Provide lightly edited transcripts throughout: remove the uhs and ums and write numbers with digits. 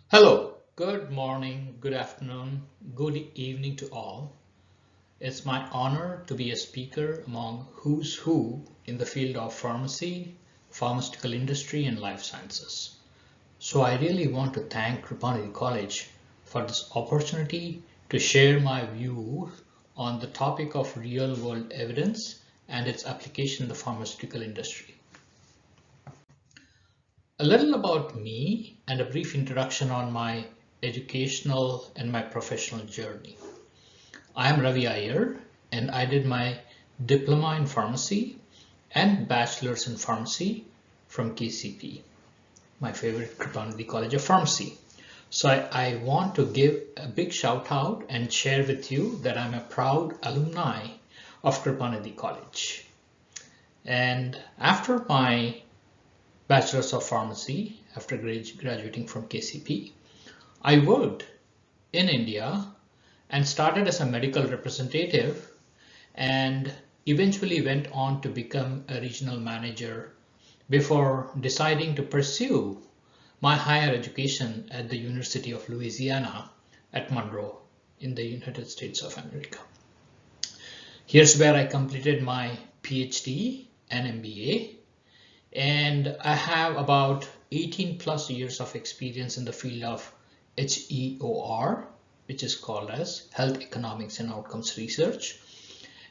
Hello, good morning, good afternoon, good evening to all. It's my honor to be a speaker among who's who in the field of pharmacy, pharmaceutical industry, and life sciences. So I really want to thank KrupaPharmaCon College for this opportunity to share my view on the topic of real-world evidence and its application in the pharmaceutical industry. A little about me and a brief introduction on my educational and my professional journey. I am Ravi Iyer and I did my diploma in pharmacy and bachelor's in pharmacy from KCP, my favorite KrupaPharmaCon College of Pharmacy. So I want to give a big shout out and share with you that I'm a proud alumni of KrupaPharmaCon College. And after my Bachelor's of Pharmacy, after graduating from KCP, I worked in India and started as a medical representative and eventually went on to become a regional manager before deciding to pursue my higher education at the University of Louisiana at Monroe in the United States of America. Here's where I completed my PhD and MBA. And I have about 18 plus years of experience in the field of HEOR, which is called as Health Economics and Outcomes Research.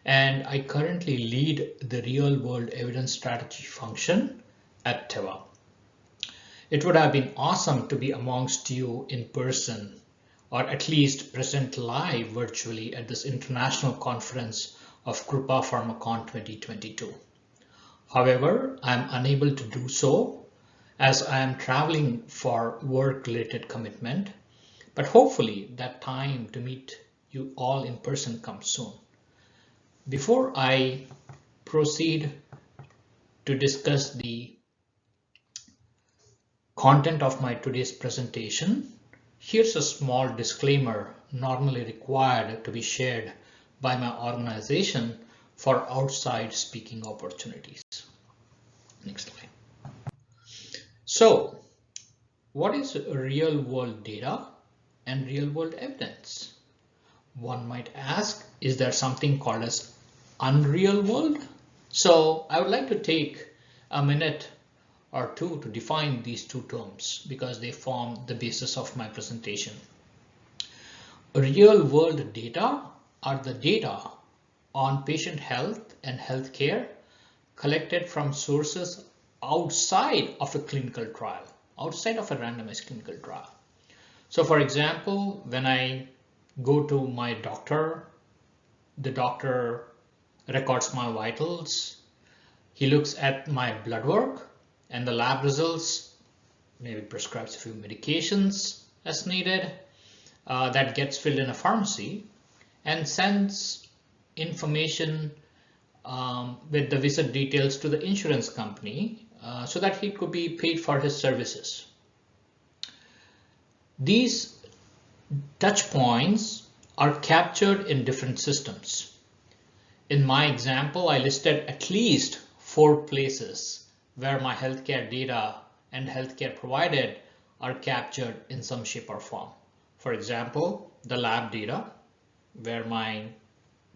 And I currently lead the real world evidence strategy function at Teva. It would have been awesome to be amongst you in person, or at least present live virtually at this international conference of KrupaPharmaCon 2022. However, I am unable to do so as I am traveling for work-related commitment, but hopefully that time to meet you all in person comes soon. Before I proceed to discuss the content of my today's presentation, here's a small disclaimer normally required to be shared by my organization for outside speaking opportunities. Next slide. So, what is real world data and real world evidence? One might ask, is there something called as unreal world? So I would like to take a minute or two to define these two terms because they form the basis of my presentation. Real world data are the data on patient health and healthcare collected from sources outside of a clinical trial, outside of a randomized clinical trial. So for example, when I go to my doctor, the doctor records my vitals, he looks at my blood work and the lab results, maybe prescribes a few medications as needed, that gets filled in a pharmacy and sends information with the visit details to the insurance company so that he could be paid for his services. These touch points are captured in different systems. In my example, I listed at least 4 places where my healthcare data and healthcare provided are captured in some shape or form. For example, the lab data where my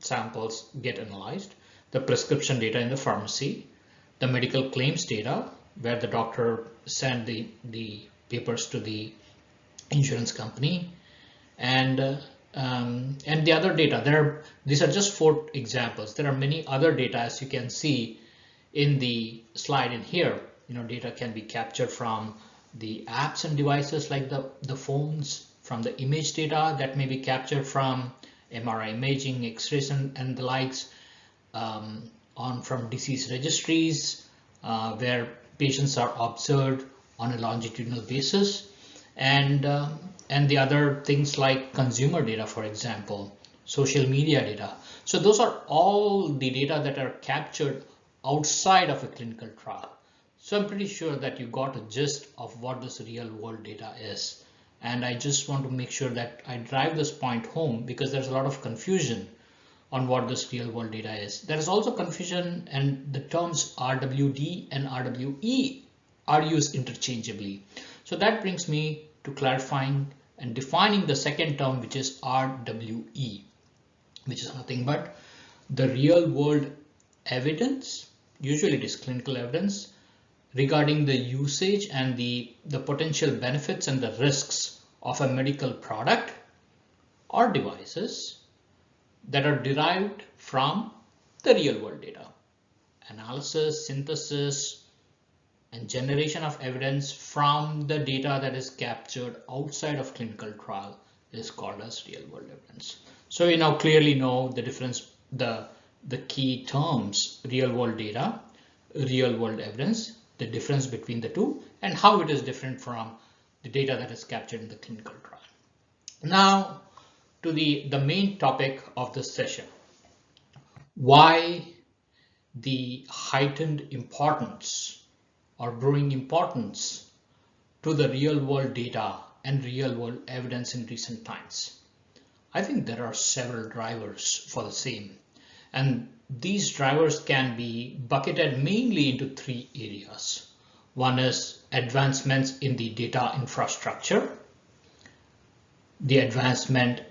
samples get analyzed, the prescription data in the pharmacy, the medical claims data where the doctor sent the papers to the insurance company, and the other data. These are just 4 examples. There are many other data, as you can see in the slide in here. Data can be captured from the apps and devices like the phones, from the image data that may be captured from MRI imaging, X-rays and the likes, from disease registries where patients are observed on a longitudinal basis, and the other things like consumer data, for example, social media data. So those are all the data that are captured outside of a clinical trial. So I'm pretty sure that you got a gist of what this real world data is. And I just want to make sure that I drive this point home because there's a lot of confusion on what this real world data is. There is also confusion, and the terms RWD and RWE are used interchangeably. So that brings me to clarifying and defining the second term, which is RWE, which is nothing but the real world evidence, usually it is clinical evidence, regarding the usage and the potential benefits and the risks of a medical product or devices that are derived from the real world data. Analysis, synthesis, and generation of evidence from the data that is captured outside of clinical trial is called as real world evidence. So you now clearly know the difference, the key terms: real world data, real world evidence, the difference between the two, and how it is different from the data that is captured in the clinical trial. Now to the main topic of this session: why the heightened importance or growing importance to the real world data and real world evidence in recent times. I think there are several drivers for the same, and these drivers can be bucketed mainly into three areas. One is advancements in the data infrastructure, the advancement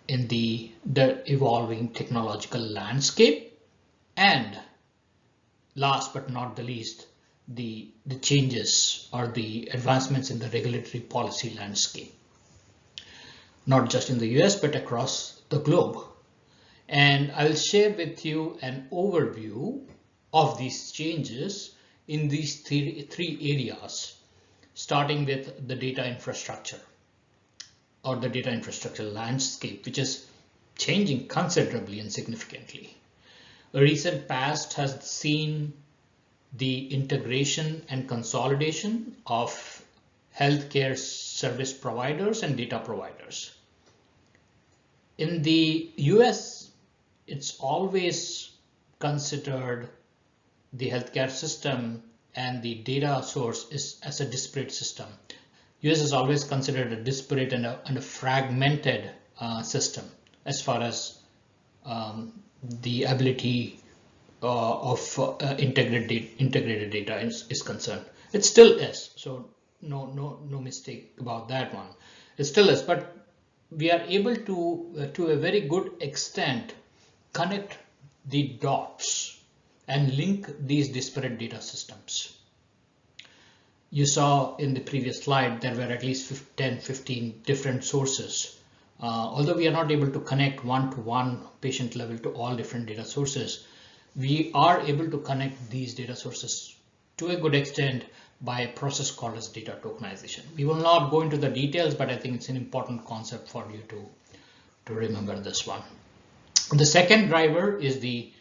in the evolving technological landscape, and last but not the least, the changes or the advancements in the regulatory policy landscape, not just in the US but across the globe. And I'll share with you an overview of these changes in these three areas, starting with the data infrastructure or the data infrastructure landscape, which is changing considerably and significantly. A recent past has seen the integration and consolidation of healthcare service providers and data providers. In the US, it's always considered the healthcare system and the data source is as a disparate system. US is always considered a disparate and a fragmented system as far as the ability of integrated data is concerned. It still is, so no mistake about that one. It still is, but we are able to a very good extent connect the dots and link these disparate data systems. You saw in the previous slide there were at least 10-15 different sources. Although we are not able to connect one-to-one patient level to all different data sources, we are able to connect these data sources to a good extent by a process called as data tokenization. We will not go into the details, but I think it's an important concept for you to remember this one. The second driver is the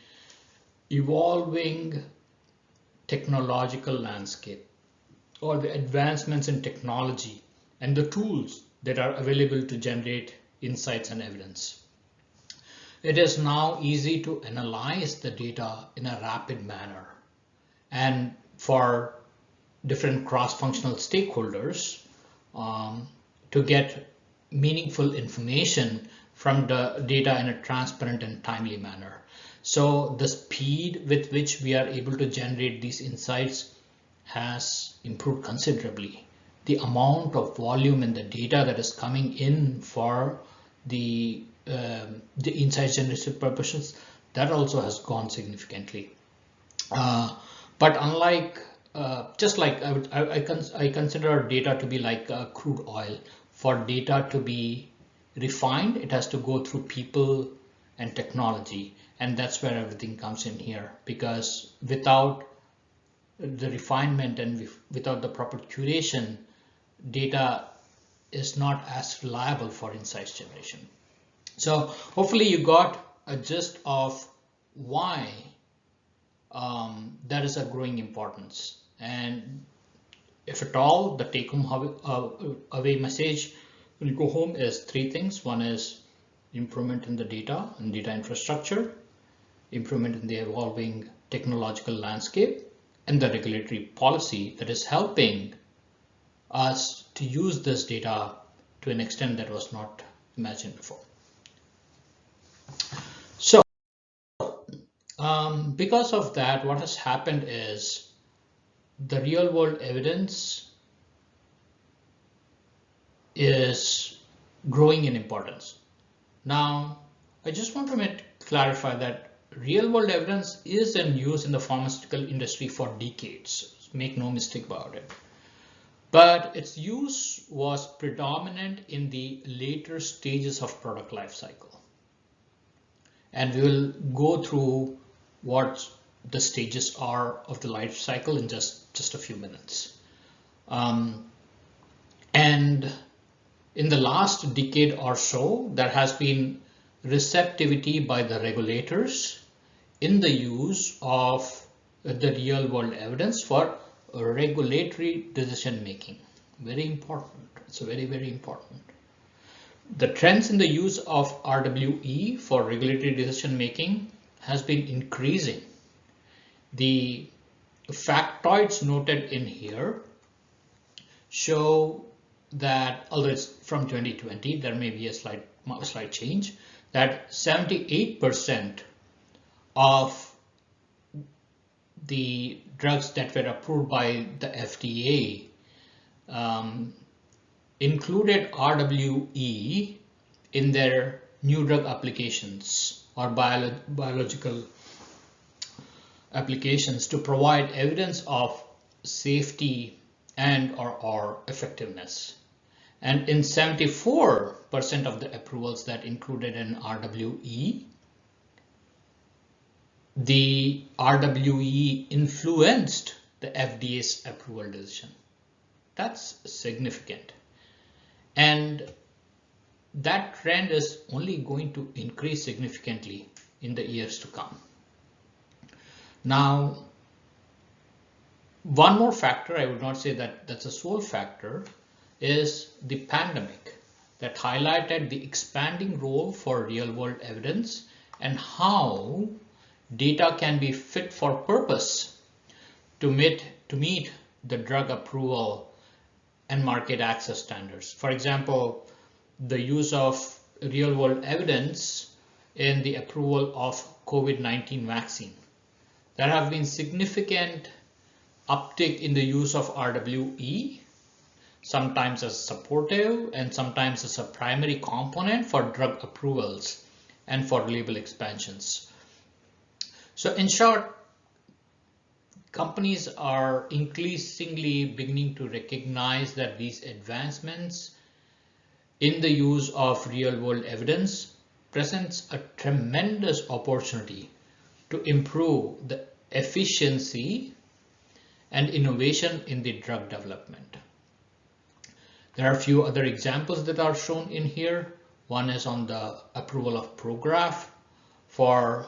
evolving technological landscape, or the advancements in technology and the tools that are available to generate insights and evidence. It is now easy to analyze the data in a rapid manner, and for different cross-functional stakeholders to get meaningful information from the data in a transparent and timely manner. So the speed with which we are able to generate these insights has improved considerably. The amount of volume in the data that is coming in for the insights generation purposes, that also has gone significantly. But unlike, just like I consider data to be like crude oil. For data to be refined, it has to go through people and technology, and that's where everything comes in here, because without the refinement and without the proper curation, data is not as reliable for insights generation. So hopefully you got a gist of why that is a growing importance. And if at all, the take home away message when you go home is three things. One is improvement in the data and data infrastructure, improvement in the evolving technological landscape, and the regulatory policy that is helping us to use this data to an extent that was not imagined before. So because of that, what has happened is the real world evidence is growing in importance. Now, I just want to clarify that real-world evidence is in use in the pharmaceutical industry for decades. Make no mistake about it. But its use was predominant in the later stages of product life cycle. And we will go through what the stages are of the life cycle in just a few minutes. And in the last decade or so, there has been receptivity by the regulators in the use of the real world evidence for regulatory decision making. Very important. It's very, very important. The trends in the use of RWE for regulatory decision making has been increasing. The factoids noted in here show that, although it's from 2020, there may be a slight change, that 78% of the drugs that were approved by the FDA included RWE in their new drug applications or biological applications to provide evidence of safety and or effectiveness. And in 74% of the approvals that included an RWE, the RWE influenced the FDA's approval decision. That's significant. And that trend is only going to increase significantly in the years to come. Now, one more factor, I would not say that that's a sole factor, is the pandemic that highlighted the expanding role for real-world evidence and how data can be fit for purpose to meet the drug approval and market access standards. For example, the use of real-world evidence in the approval of COVID-19 vaccine. There have been significant uptick in the use of RWE, sometimes as supportive and sometimes as a primary component for drug approvals and for label expansions. So in short, companies are increasingly beginning to recognize that these advancements in the use of real-world evidence presents a tremendous opportunity to improve the efficiency and innovation in the drug development. There are a few other examples that are shown in here. One is on the approval of Prograf for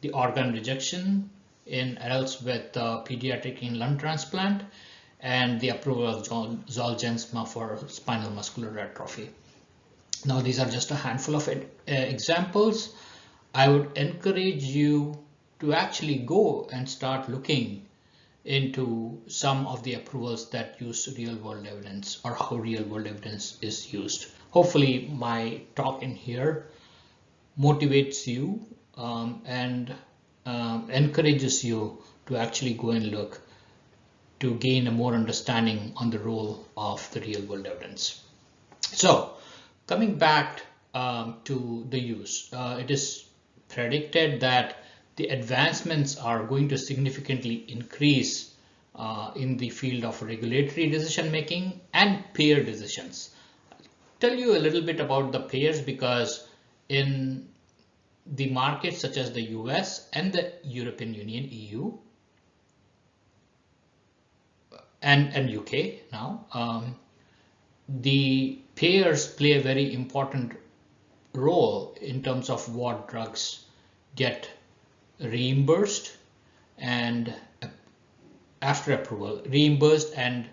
the organ rejection in adults with pediatric lung transplant, and the approval of Zolgensma for spinal muscular atrophy. Now, these are just a handful of examples. I would encourage you to actually go and start looking into some of the approvals that use real-world evidence or how real-world evidence is used. Hopefully, my talk in here motivates you and encourages you to actually go and look to gain a more understanding on the role of the real-world evidence. So, coming back to the use, it is predicted that the advancements are going to significantly increase in the field of regulatory decision making and payer decisions. I'll tell you a little bit about the payers, because in the markets such as the US and the European Union, EU, and UK now, the payers play a very important role in terms of what drugs get reimbursed and after approval, reimbursed and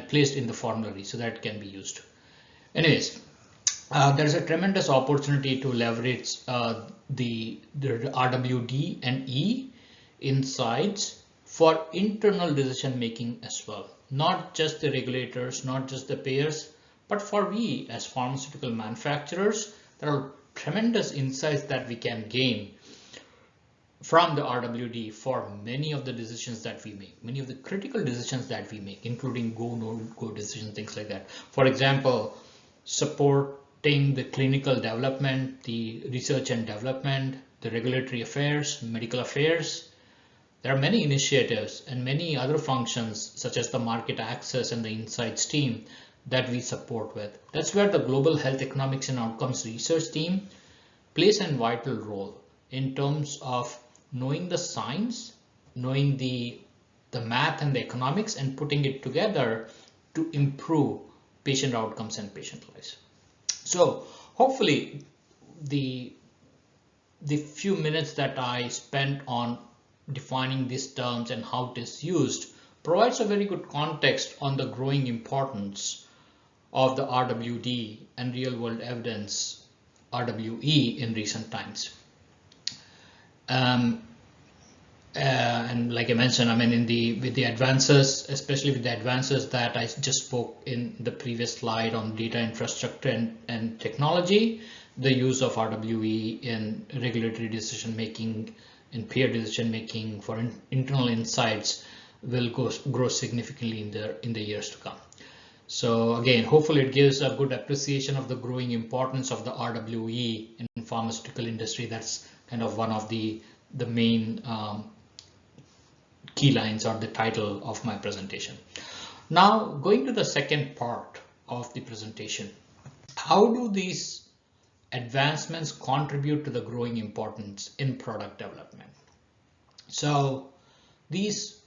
placed in the formulary so that it can be used. Anyways, there's a tremendous opportunity to leverage the RWD and E insights for internal decision making as well. Not just the regulators, not just the payers, but for we as pharmaceutical manufacturers, there are tremendous insights that we can gain from the RWD for many of the decisions that we make, many of the critical decisions that we make, including go, no go decisions, things like that. For example, supporting the clinical development, the research and development, the regulatory affairs, medical affairs. There are many initiatives and many other functions such as the market access and the insights team that we support with. That's where the global health economics and outcomes research team plays a vital role in terms of knowing the science, knowing the math and the economics, and putting it together to improve patient outcomes and patient lives. So hopefully the few minutes that I spent on defining these terms and how it is used provides a very good context on the growing importance of the RWD and real world evidence RWE in recent times. And like I mentioned, I mean, with the advances, especially with the advances that I just spoke in the previous slide on data infrastructure and technology, the use of RWE in regulatory decision making, in peer decision making for internal insights will grow significantly in the years to come. So again, hopefully it gives a good appreciation of the growing importance of the RWE in pharmaceutical industry. That's kind of one of the main key lines or the title of my presentation. Now going to the second part of the presentation, how do these advancements contribute to the growing importance in product development? So this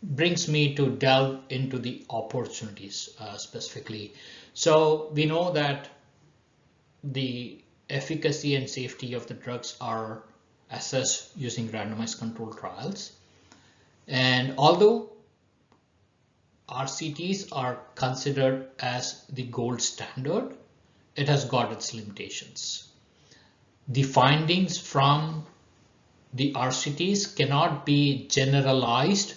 brings me to delve into the opportunities specifically. So we know that the efficacy and safety of the drugs are assessed using randomized controlled trials. And although RCTs are considered as the gold standard, it has got its limitations. The findings from the RCTs cannot be generalized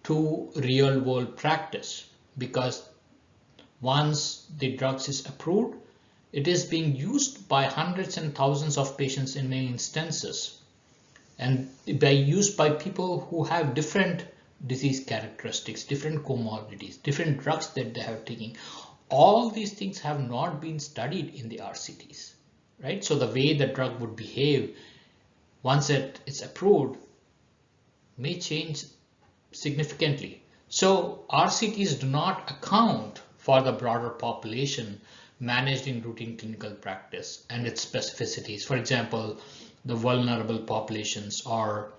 to real world practice, because once the drugs is approved, it is being used by hundreds and thousands of patients in many instances, and used by people who have different disease characteristics, different comorbidities, different drugs that they have taken. All these things have not been studied in the RCTs, right? So the way the drug would behave once it's approved may change significantly. So RCTs do not account for the broader population managed in routine clinical practice and its specificities. For example, the vulnerable populations or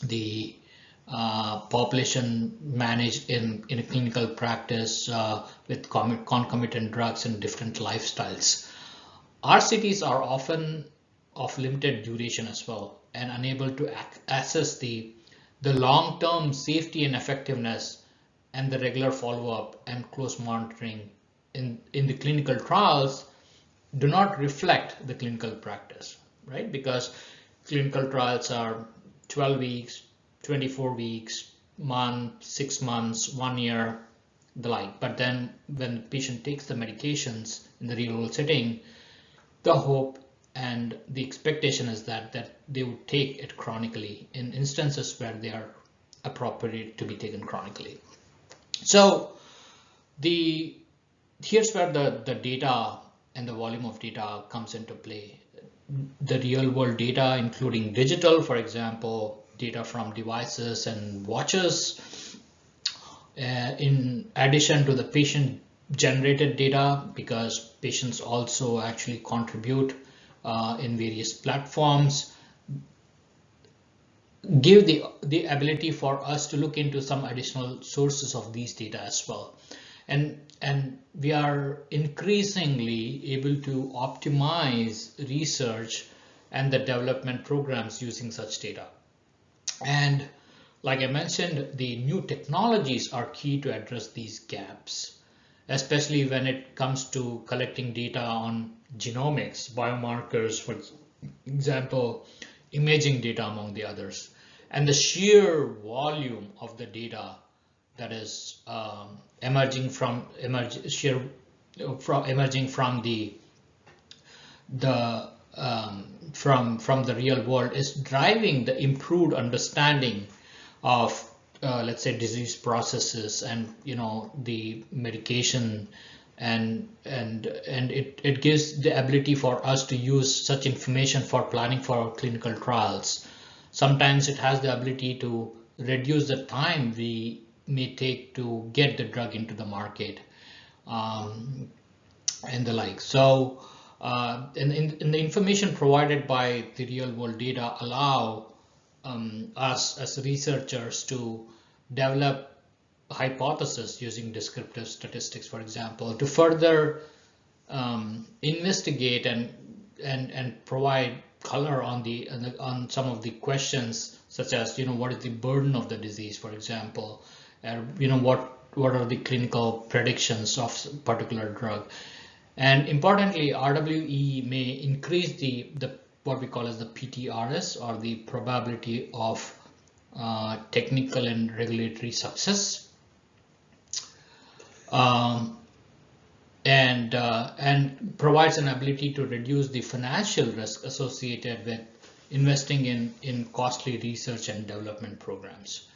the population managed in a clinical practice with concomitant drugs and different lifestyles. RCTs are often of limited duration as well and unable to assess the long-term safety and effectiveness, and the regular follow-up and close monitoring in the clinical trials do not reflect the clinical practice, right? Because clinical trials are 12 weeks, 24 weeks, month, 6 months, 1 year, the like. But then when the patient takes the medications in the real world setting, the hope and the expectation is that they would take it chronically in instances where they are appropriate to be taken chronically. So here's where the data and the volume of data comes into play. The real world data, including digital, for example, data from devices and watches, in addition to the patient generated data, because patients also actually contribute in various platforms, give the ability for us to look into some additional sources of these data as well. And we are increasingly able to optimize research and the development programs using such data. And like I mentioned, the new technologies are key to address these gaps, especially when it comes to collecting data on genomics, biomarkers, for example, imaging data among the others, and the sheer volume of the data that is emerging from the from the real world is driving the improved understanding of let's say disease processes and the medication, and it gives the ability for us to use such information for planning for our clinical trials. Sometimes it has the ability to reduce the time we may take to get the drug into the market, and the like. So in the information provided by the real world data allow us as researchers to develop hypothesis using descriptive statistics, for example, to further investigate and provide color on some of the questions, such as what is the burden of the disease, for example, what are the clinical predictions of a particular drug. And importantly, RWE may increase the what we call as the PTRS, or the probability of technical and regulatory success, and provides an ability to reduce the financial risk associated with investing in costly research and development programs.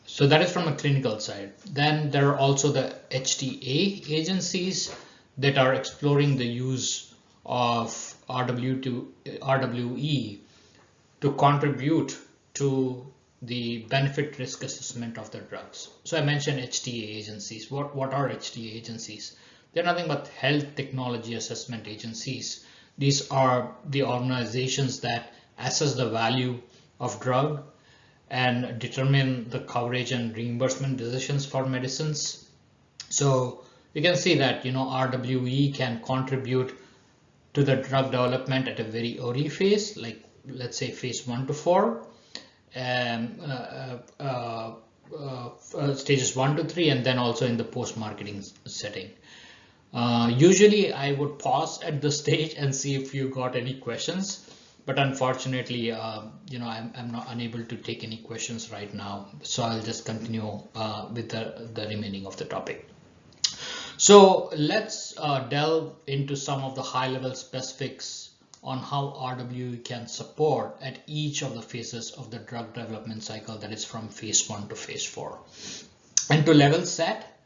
So that is from a clinical side. Then there are also the HTA agencies that are exploring the use of RWE to contribute to the benefit risk assessment of the drugs. So I mentioned HTA agencies. What are HTA agencies? They're nothing but health technology assessment agencies. These are the organizations that assess the value of drug and determine the coverage and reimbursement decisions for medicines. So you can see that RWE can contribute to the drug development at a very early phase, like let's say phase 1 to 4, stages 1 to 3, and then also in the post-marketing setting. Usually I would pause at the stage and see if you got any questions, but unfortunately I'm not unable to take any questions right now, so I'll just continue with the remaining of the topic. So let's delve into some of the high-level specifics on how RWE can support at each of the phases of the drug development cycle, that is from phase 1 to phase 4. And to level set,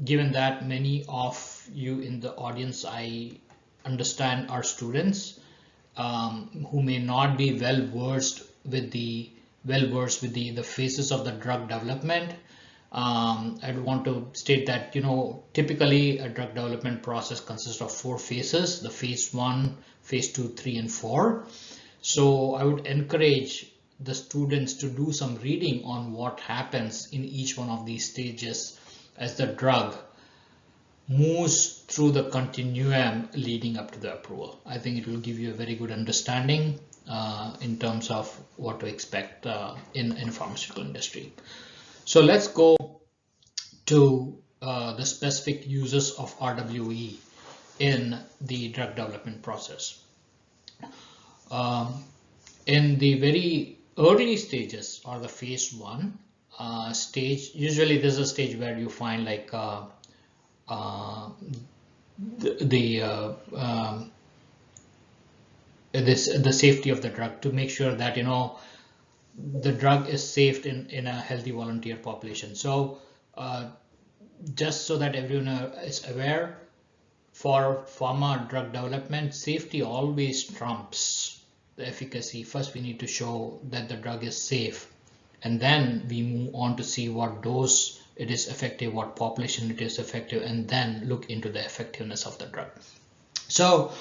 given that many of you in the audience I understand are students who may not be well versed with the phases of the drug development, I want to state that typically a drug development process consists of 4 phases: the phase 1, phase 2, 3, and 4. So I would encourage the students to do some reading on what happens in each one of these stages as the drug moves through the continuum leading up to the approval. I think it will give you a very good understanding in terms of what to expect in the pharmaceutical industry. So let's go to the specific uses of RWE in the drug development process. In the very early stages, or the phase 1 stage, usually this is a stage where you find like the safety of the drug, to make sure that the drug is safe in a healthy volunteer population. So just so that everyone is aware, for pharma drug development, safety always trumps the efficacy. First we need to show that the drug is safe, and then we move on to see what dose it is effective, what population it is effective, and then look into the effectiveness of the drug. So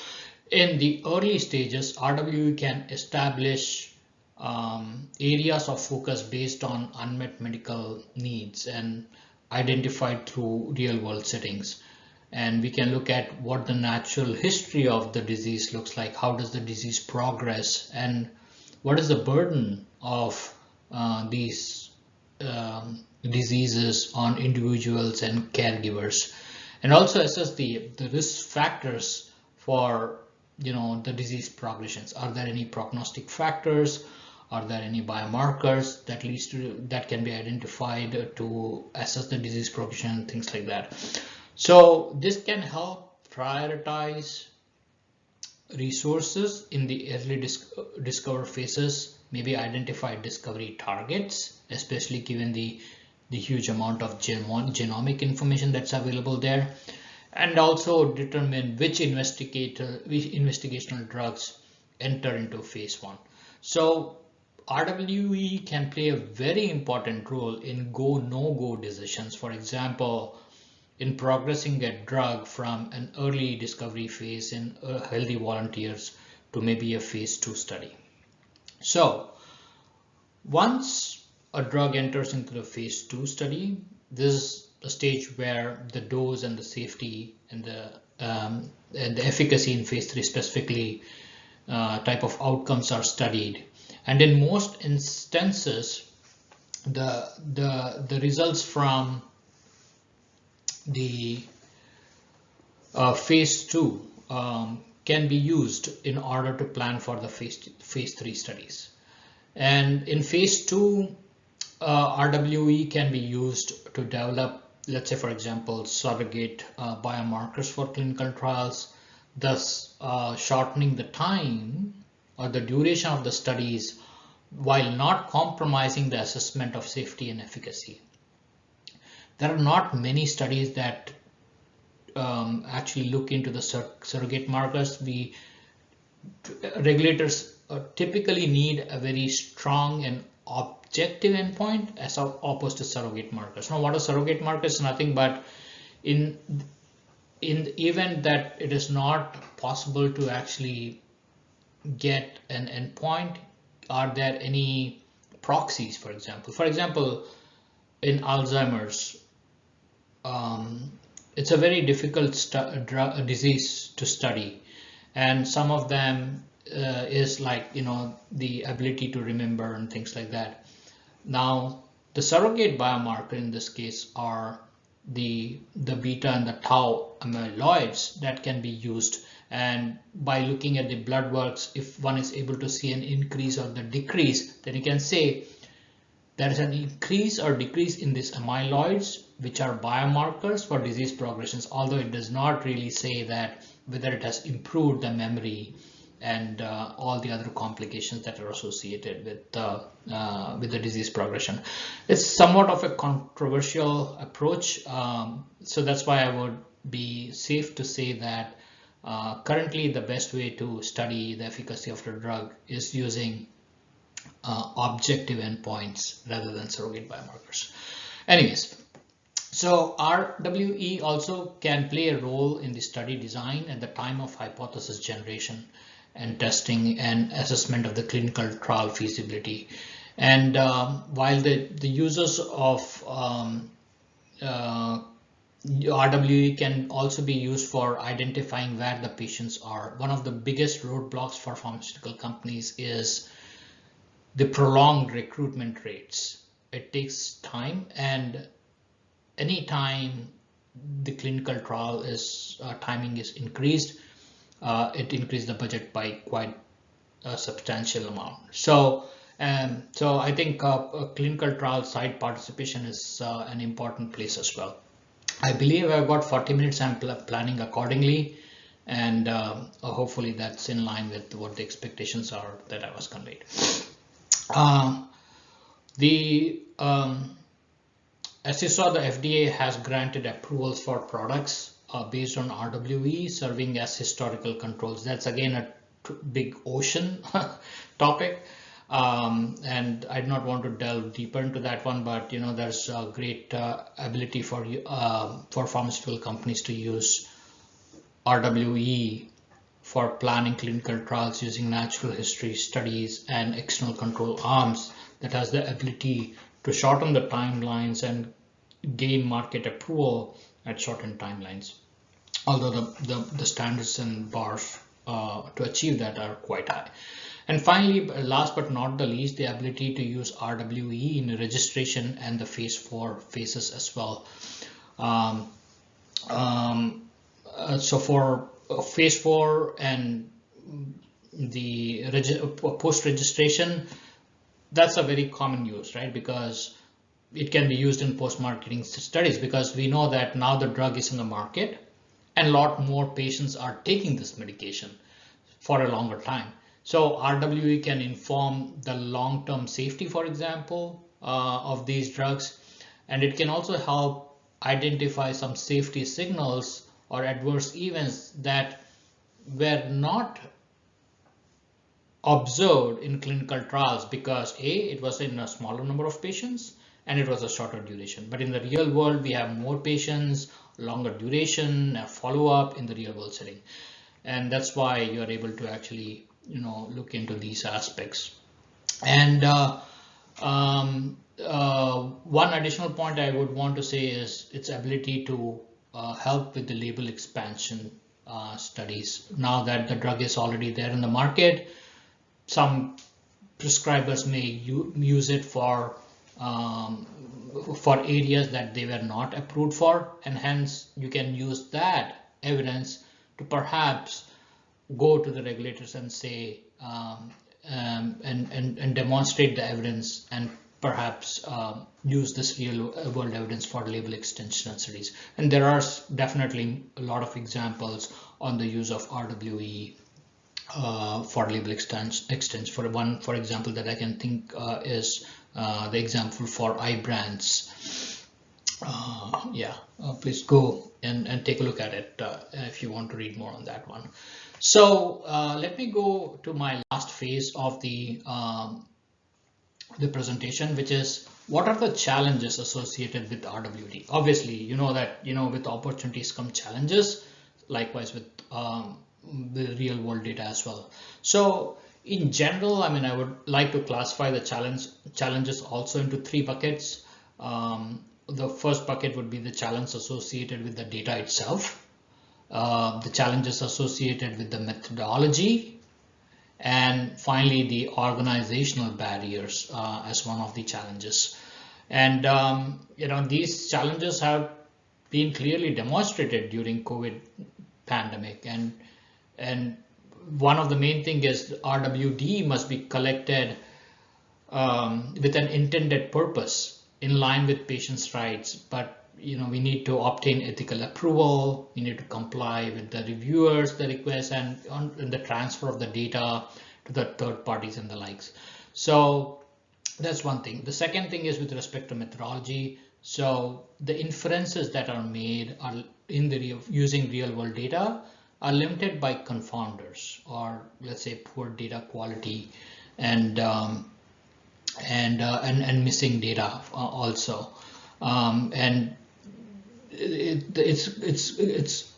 in the early stages, RWE can establish areas of focus based on unmet medical needs and identified through real world settings. And we can look at what the natural history of the disease looks like, how does the disease progress, and what is the burden of these diseases on individuals and caregivers, and also assess the risk factors for the disease progressions. Are there any prognostic factors? Are there any biomarkers that can be identified to assess the disease progression and things like that? So this can help prioritize resources in the early discover phases, maybe identify discovery targets, especially given the huge amount of genomic information that's available there, and also determine which investigational drugs enter into phase 1. So RWE can play a very important role in go no go decisions. For example, in progressing a drug from an early discovery phase in healthy volunteers to maybe a phase 2 study. So once a drug enters into the phase 2 study, this is a stage where the dose and the safety and the efficacy in phase 3 specifically type of outcomes are studied. And in most instances, the results from the phase 2 can be used in order to plan for the phase 3 studies. And in phase 2, RWE can be used to develop, let's say, for example, surrogate biomarkers for clinical trials, thus shortening the time or the duration of the studies while not compromising the assessment of safety and efficacy. There are not many studies that actually look into the surrogate markers. Regulators typically need a very strong and objective endpoint as opposed to surrogate markers. Now, what are surrogate markers? Nothing but in the event that it is not possible to actually get an endpoint, are there any proxies, for example? For example, in Alzheimer's, it's a very difficult disease to study, and some of them is like, the ability to remember and things like that. Now, the surrogate biomarker in this case are the beta and the tau amyloids that can be used, and by looking at the blood works, if one is able to see an increase or the decrease, then you can say there is an increase or decrease in these amyloids, which are biomarkers for disease progressions, although it does not really say that whether it has improved the memory and all the other complications that are associated with the disease progression. It's somewhat of a controversial approach, so that's why I would be safe to say that currently the best way to study the efficacy of the drug is using objective endpoints rather than surrogate biomarkers. Anyways, so RWE also can play a role in the study design at the time of hypothesis generation and testing and assessment of the clinical trial feasibility. And while the users of RWE can also be used for identifying where the patients are, one of the biggest roadblocks for pharmaceutical companies is the prolonged recruitment rates. It takes time, and any time the clinical trial is timing is increased, it increased the budget by quite a substantial amount. So I think clinical trial site participation is an important place as well. I believe I've got 40 minutes. I'm planning accordingly, and hopefully that's in line with what the expectations are that I was conveyed. As you saw, the FDA has granted approvals for products based on RWE serving as historical controls. That's again a big ocean topic, and I do not want to delve deeper into that one, but there's a great ability for pharmaceutical companies to use RWE for planning clinical trials using natural history studies and external control arms that has the ability to shorten the timelines and gain market approval at shortened timelines, although the standards and bars to achieve that are quite high. And finally, last but not the least, the ability to use RWE in registration and the phase 4 phases as well. So for phase 4 and the post-registration, that's a very common use, right? Because it can be used in post-marketing studies, because we know that now the drug is in the market and a lot more patients are taking this medication. for a longer time. So RWE can inform the long-term safety, for example, of these drugs, and it can also help identify some safety signals or adverse events that were not observed in clinical trials because it was in a smaller number of patients and it was a shorter duration. But in the real world, we have more patients, longer duration, follow-up in the real world setting. And that's why you are able to actually, look into these aspects. And one additional point I would want to say is its ability to help with the label expansion studies. Now that the drug is already there in the market, some prescribers may use it for areas that they were not approved for, and hence you can use that evidence to perhaps go to the regulators and say and demonstrate the evidence and perhaps use this real world evidence for label extension studies. And there are definitely a lot of examples on the use of RWE for label extension. For example, that I can think is the example for Ibrance. Please go and take a look at it if you want to read more on that one. So let me go to my last phase of the presentation, which is what are the challenges associated with RWD. Obviously, you know that with opportunities come challenges. Likewise with the real world data as well. So in general, I would like to classify the challenges also into three buckets. The first bucket would be the challenge associated with the data itself, the challenges associated with the methodology, and finally the organizational barriers as one of the challenges. And these challenges have been clearly demonstrated during COVID pandemic, and one of the main thing is RWD must be collected with an intended purpose in line with patients' rights, but we need to obtain ethical approval, we need to comply with the reviewers, the requests, and the transfer of the data to the third parties and the likes. So that's one thing. The second thing is with respect to methodology. So the inferences that are made are using real world data are limited by confounders, or let's say poor data quality and missing data also. And it's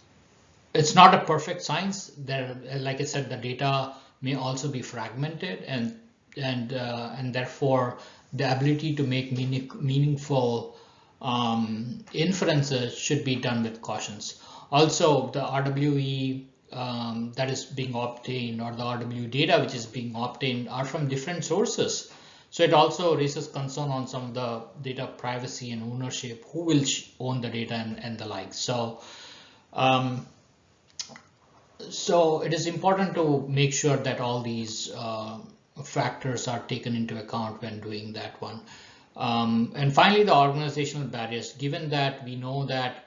not a perfect science. There, like I said, the data may also be fragmented, and therefore the ability to make meaningful inferences should be done with cautions. Also, the RWE that is being obtained, or the RWE data which is being obtained, are from different sources. So it also raises concern on some of the data privacy and ownership, who will own the data and the like. So it is important to make sure that all these factors are taken into account when doing that one. And finally, the organizational barriers. Given that we know that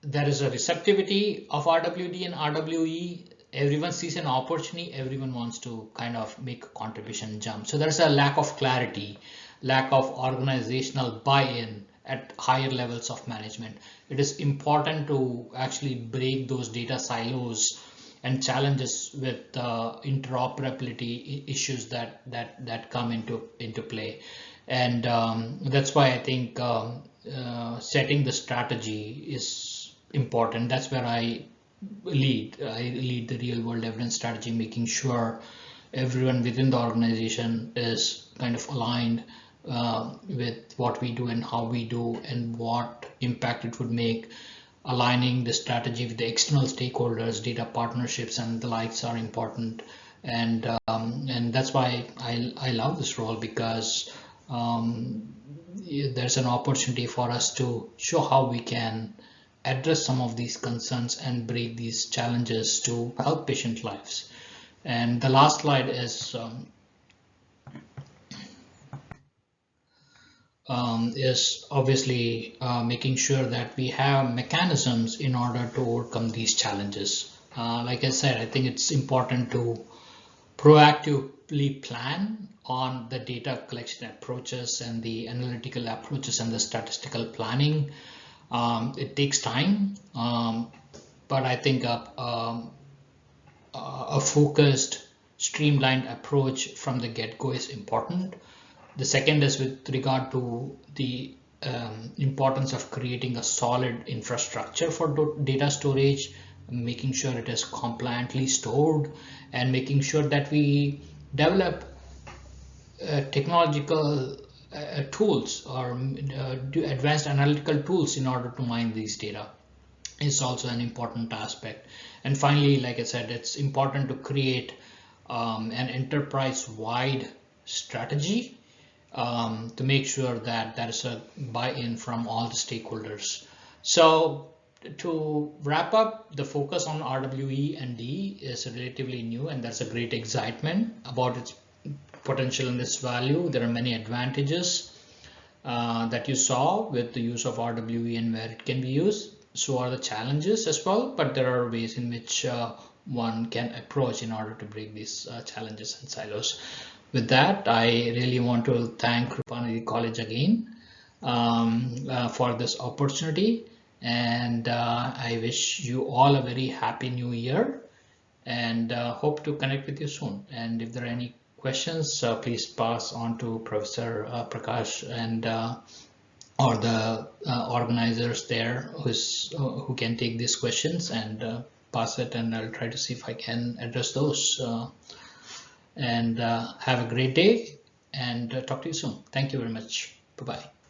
there is a receptivity of RWD and RWE, everyone sees an opportunity, everyone wants to kind of make a contribution jump. So there's a lack of clarity, lack of organizational buy-in at higher levels of management. It is important to actually break those data silos and challenges with interoperability issues that come into play. And that's why I think setting the strategy is important. That's where I lead the real world evidence strategy, making sure everyone within the organization is kind of aligned with what we do and how we do and what impact it would make. Aligning the strategy with the external stakeholders, data partnerships, and the likes are important. And that's why I love this role, because there's an opportunity for us to show how we can address some of these concerns and break these challenges to help patient lives. And the last slide is obviously making sure that we have mechanisms in order to overcome these challenges. Like I said, I think it's important to proactively plan on the data collection approaches and the analytical approaches and the statistical planning. It takes time, but I think a focused, streamlined approach from the get-go is important. The second is with regard to the importance of creating a solid infrastructure for data storage, making sure it is compliantly stored, and making sure that we develop technological tools or do advanced analytical tools in order to mine these data is also an important aspect. And finally, like I said, it's important to create an enterprise-wide strategy to make sure that there is a buy-in from all the stakeholders. So to wrap up, the focus on RWE and D is relatively new, and there's a great excitement about its potential and its value. There are many advantages that you saw with the use of RWE and where it can be used. So are the challenges as well, but there are ways in which one can approach in order to break these challenges and silos. With that, I really want to thank KrupaPharmaCon College again for this opportunity, and I wish you all a very happy new year, and hope to connect with you soon. And if there are any questions, please pass on to Professor Prakash and or the organizers there who can take these questions and pass it, and I'll try to see if I can address those. And have a great day, and talk to you soon. Thank you very much. Bye-bye.